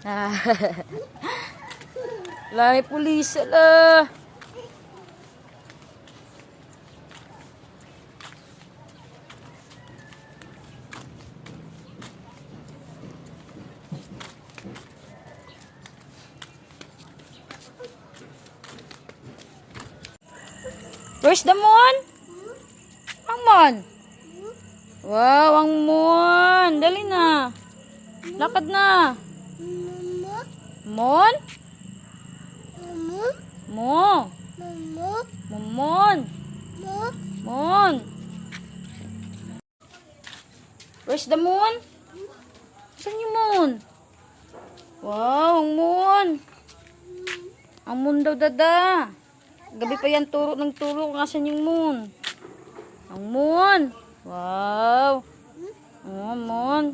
Ah. Lami pulis. Ala. Where's the moon? Ang moon. Wow, ang moon. Dali na. Lakad na. Moon? Mo. Moon. Moon. Where's the moon? Saan yung moon? Wow, ang moon. Ang moon daw, dada. Gabi pa yan turo ng turo kung asan yung moon. Ang moon. Wow. Oh, moon.